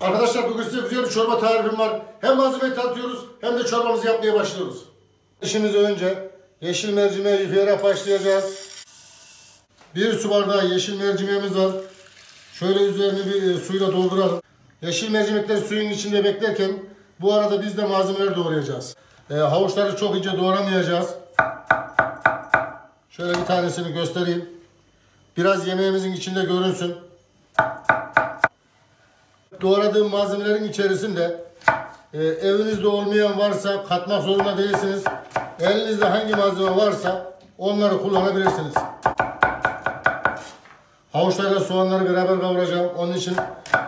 Arkadaşlar bugün size güzel bir çorba tarifim var. Hem malzemeyi tanıtıyoruz hem de çorbamızı yapmaya başlıyoruz. İşimizi önce yeşil mercimeği yıkayarak başlayacağız. 1 su bardağı yeşil mercimeğimiz var. Şöyle üzerini bir suyla dolduralım. Yeşil mercimekler suyun içinde beklerken bu arada biz de malzemeleri doğrayacağız. Havuçları çok ince doğramayacağız. Şöyle bir tanesini göstereyim. Biraz yemeğimizin içinde görünsün. Doğradığım malzemelerin içerisinde evinizde olmayan varsa katmak zorunda değilsiniz. Elinizde hangi malzeme varsa onları kullanabilirsiniz. Havuçlarla soğanları beraber kavuracağım. Onun için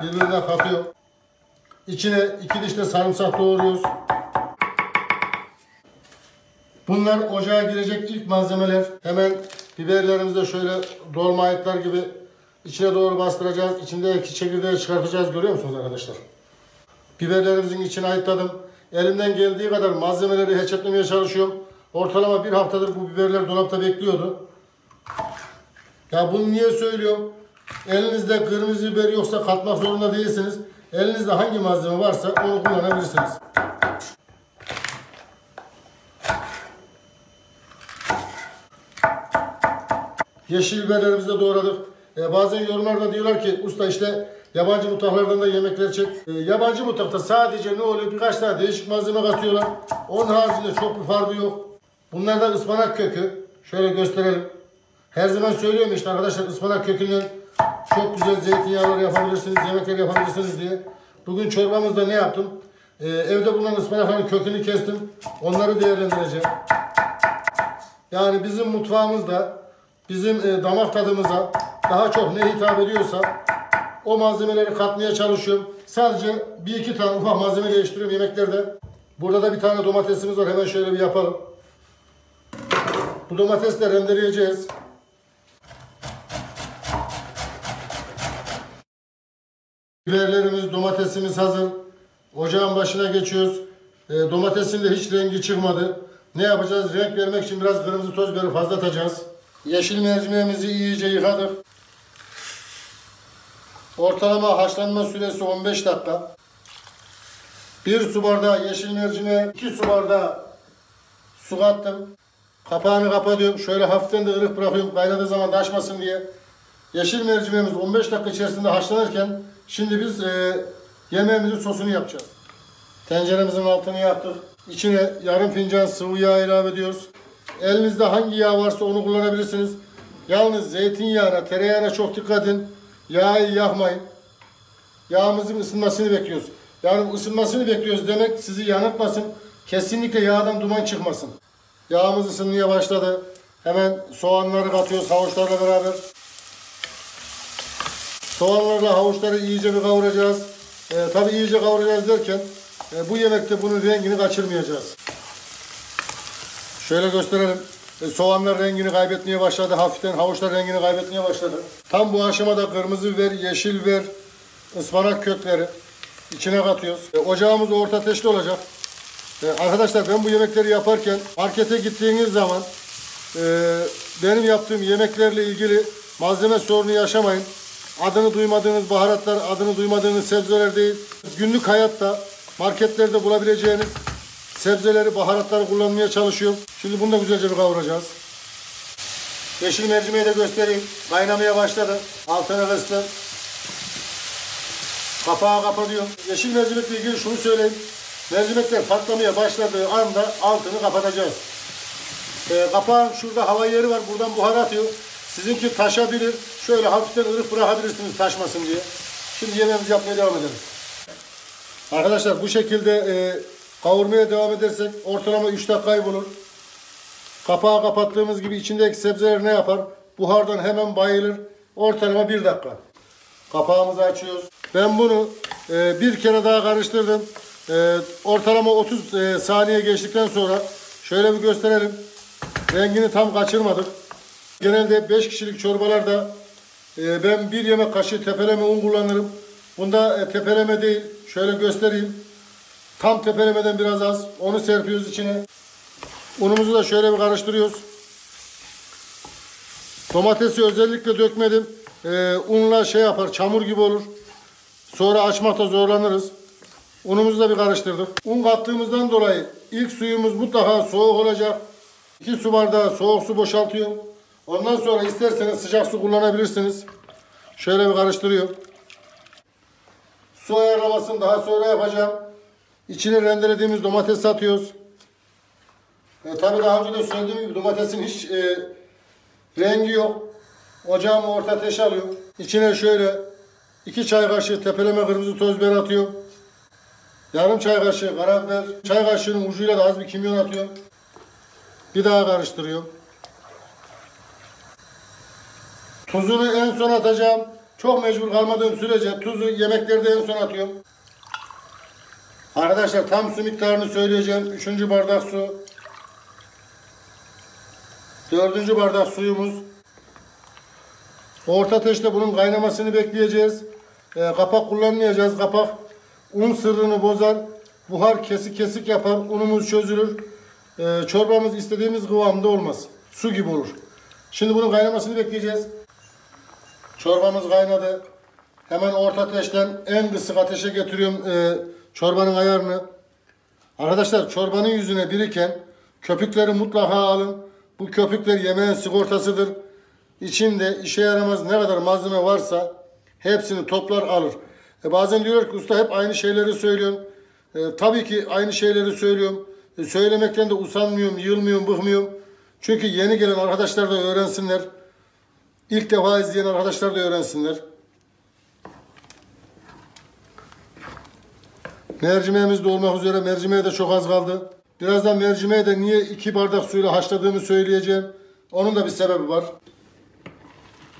birbirine katıyorum. İçine 2 diş de sarımsak doğruyoruz. Bunlar ocağa girecek ilk malzemeler. Hemen biberlerimizi de şöyle dolma ayıtlar gibi içine doğru bastıracağız. İçindeki çekirdeği çıkartacağız. Görüyor musunuz arkadaşlar? Biberlerimizin içine ayıtladım. Elimden geldiği kadar malzemeleri heçetlemeye çalışıyorum. Ortalama 1 haftadır bu biberler dolapta bekliyordu. Ya bunu niye söylüyorum? Elinizde kırmızı biber yoksa katmak zorunda değilsiniz. Elinizde hangi malzeme varsa onu kullanabilirsiniz. Yeşil biberlerimizi de doğradık. Bazen yorumlarda diyorlar ki usta işte yabancı mutfaklardan da yemekler çek. Yabancı mutfakta sadece ne oluyor? Birkaç tane değişik malzeme katıyorlar. Onun haricinde çok bir farkı yok. Bunlar da ıspanak kökü. Şöyle gösterelim. Her zaman söylüyorum işte arkadaşlar ıspanak kökünden çok güzel zeytinyağları yapabilirsiniz, yemekler yapabilirsiniz diye. Bugün çorbamızda ne yaptım? Evde bulunan ıspanakların kökünü kestim. Onları değerlendireceğim. Yani bizim mutfağımızda, bizim damak tadımıza daha çok ne hitap ediyorsa o malzemeleri katmaya çalışıyorum. Sadece 1-2 tane ufak malzeme değiştiriyorum yemeklerde. Burada da bir tane domatesimiz var. Hemen şöyle bir yapalım. Bu domatesleri rendeleyeceğiz. Biberlerimiz, domatesimiz hazır. Ocağın başına geçiyoruz. Domatesin de hiç rengi çıkmadı. Ne yapacağız? Renk vermek için biraz kırmızı toz biberi fazla atacağız. Yeşil mercimeğimizi iyice yıkadık. Ortalama haşlanma süresi 15 dakika. 1 su bardağı yeşil mercimeğe 2 su bardağı su kattım. Kapağını kapatıyorum. Şöyle hafiften de ılık bırakıyorum. Kaynadığı zaman taşmasın diye. Yeşil mercimeğimiz 15 dakika içerisinde haşlanırken şimdi biz yemeğimizin sosunu yapacağız. Tenceremizin altını yaktık. İçine yarım fincan sıvı yağ ilave ediyoruz. Elinizde hangi yağ varsa onu kullanabilirsiniz. Yalnız zeytinyağına, tereyağına çok dikkat edin. Yağı yakmayın. Yağımızın ısınmasını bekliyoruz. Yani ısınmasını bekliyoruz demek sizi yanıltmasın. Kesinlikle yağdan duman çıkmasın. Yağımız ısınmaya başladı. Hemen soğanları katıyoruz havuçlarla beraber. Soğanlarla havuçları iyice bir kavuracağız. Tabi iyice kavuracağız derken bu yemekte bunun rengini kaçırmayacağız. Şöyle gösterelim. Soğanlar rengini kaybetmeye başladı. Hafiften havuçlar rengini kaybetmeye başladı. Tam bu aşamada kırmızı biber, yeşil biber, ıspanak kökleri içine katıyoruz. Ocağımız orta ateşte olacak. Arkadaşlar ben bu yemekleri yaparken markete gittiğiniz zaman benim yaptığım yemeklerle ilgili malzeme sorunu yaşamayın. Adını duymadığınız baharatlar, adını duymadığınız sebzeler değil. Günlük hayatta marketlerde bulabileceğiniz sebzeleri, baharatları kullanmaya çalışıyorum. Şimdi bunu da güzelce bir kavuracağız. Yeşil mercimeği de göstereyim. Kaynamaya başladı. Altına kıstım. Kapağı kapatıyorum. Yeşil mercimekle ilgili şunu söyleyeyim. Mercimekler patlamaya başladığı anda altını kapatacağız. Kapağın şurada hava yeri var. Buradan buhar atıyor. Sizinki taşabilir. Şöyle hafiften ılık bırakabilirsiniz taşmasın diye. Şimdi yemeğimizi yapmaya devam edelim. Arkadaşlar bu şekilde kavurmaya devam edersek ortalama 3 dakikayı bulur. Kapağı kapattığımız gibi içindeki sebzeler ne yapar? Buhardan hemen bayılır. Ortalama 1 dakika. Kapağımızı açıyoruz. Ben bunu bir kere daha karıştırdım. Ortalama 30 saniye geçtikten sonra şöyle bir gösterelim. Rengini tam kaçırmadık. Genelde 5 kişilik çorbalarda ben 1 yemek kaşığı tepeleme un kullanırım. Bunda tepeleme değil. Şöyle göstereyim. Tam tepelemeden biraz az. Onu serpiyoruz içine. Unumuzu da şöyle bir karıştırıyoruz. Domatesi özellikle dökmedim. Unla şey yapar, çamur gibi olur. Sonra açmakta zorlanırız. Unumuzu da bir karıştırdık. Un kattığımızdan dolayı ilk suyumuz mutlaka soğuk olacak. 2 su bardağı soğuk su boşaltıyorum. Ondan sonra isterseniz sıcak su kullanabilirsiniz. Şöyle bir karıştırıyorum. Su ayarlamasını daha sonra yapacağım. İçine rendelediğimiz domates atıyoruz. Tabii daha önce de söylediğim gibi domatesin hiç rengi yok. Ocağımı orta ateşe alıyorum. İçine şöyle 2 çay kaşığı tepeleme kırmızı toz biber atıyorum. Yarım çay kaşığı karabiber. Çay kaşığının ucuyla da az bir kimyon atıyorum. Bir daha karıştırıyorum. Tuzunu en son atacağım. Çok mecbur kalmadığım sürece tuzu yemeklerde en son atıyorum. Arkadaşlar tam su miktarını söyleyeceğim. 3. bardak su. 4. bardak suyumuz. Orta ateşte bunun kaynamasını bekleyeceğiz. Kapak kullanmayacağız. Kapak un sırrını bozar. Buhar kesik kesik yapar. Unumuz çözülür. Çorbamız istediğimiz kıvamda olmaz. Su gibi olur. Şimdi bunun kaynamasını bekleyeceğiz. Çorbamız kaynadı. Hemen orta ateşten en kısık ateşe getiriyorum çorbanın ayarını. Arkadaşlar çorbanın yüzüne biriken köpükleri mutlaka alın. Bu köpükler yemeğin sigortasıdır. İçinde işe yaramaz ne kadar malzeme varsa hepsini toplar alır. Bazen diyorlar ki usta hep aynı şeyleri söylüyorsun. Tabii ki aynı şeyleri söylüyorum. Söylemekten de usanmıyorum, yılmıyorum, bıkmıyorum. Çünkü yeni gelen arkadaşlar da öğrensinler. İlk defa izleyen arkadaşlar da öğrensinler. Mercimeğimiz de olmak üzere. Mercimeğe de çok az kaldı. Birazdan mercimeğe de niye 2 bardak suyla haşladığımı söyleyeceğim. Onun da bir sebebi var.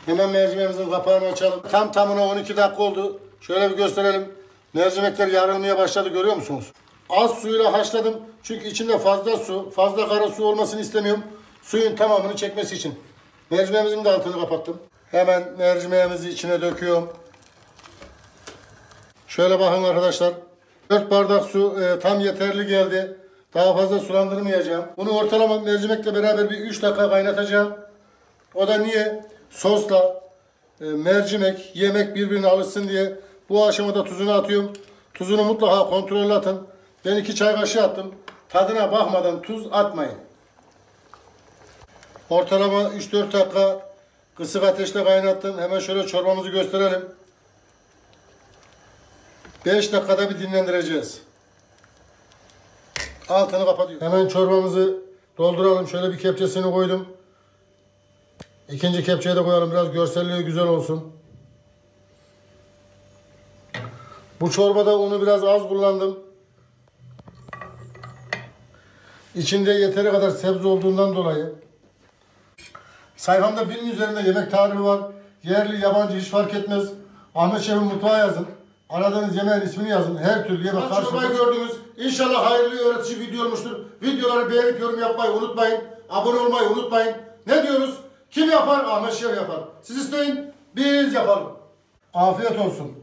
Hemen mercimeğimizin kapağını açalım. Tam tamına 12 dakika oldu. Şöyle bir gösterelim. Mercimekler yarılmaya başladı, görüyor musunuz? Az suyla haşladım. Çünkü içinde fazla su, fazla kara su olmasını istemiyorum. Suyun tamamını çekmesi için. Mercimeğimizin de altını kapattım. Hemen mercimeğimizi içine döküyorum. Şöyle bakın arkadaşlar. 4 bardak su tam yeterli geldi. Daha fazla sulandırmayacağım. Bunu ortalama mercimekle beraber bir 3 dakika kaynatacağım. O da niye? Sosla mercimek, yemek birbirine alışsın diye bu aşamada tuzunu atıyorum. Tuzunu mutlaka kontrollü atın. Ben 2 çay kaşığı attım. Tadına bakmadan tuz atmayın. Ortalama 3-4 dakika kısık ateşte kaynattım. Hemen şöyle çorbamızı gösterelim. 5 dakikada bir dinlendireceğiz. Altını kapatıyorum. Hemen çorbamızı dolduralım. Şöyle bir kepçesini koydum. İkinci kepçeye de koyalım. Biraz görselliği güzel olsun. Bu çorbada unu biraz az kullandım. İçinde yeteri kadar sebze olduğundan dolayı. Sayfamda 1000'in üzerinde yemek tarifi var. Yerli, yabancı hiç fark etmez. Ahmet Şef'in mutfağı yazın. Aradığınız yemeğin ismini yazın. Her türlü yemek karşılığında gördünüz. İnşallah hayırlı öğretici video olmuştur. Videoları beğenip yorum yapmayı unutmayın. Abone olmayı unutmayın. Ne diyoruz? Kim yapar? Ahmet Şef yapar. Siz isteyin, biz yapalım. Afiyet olsun.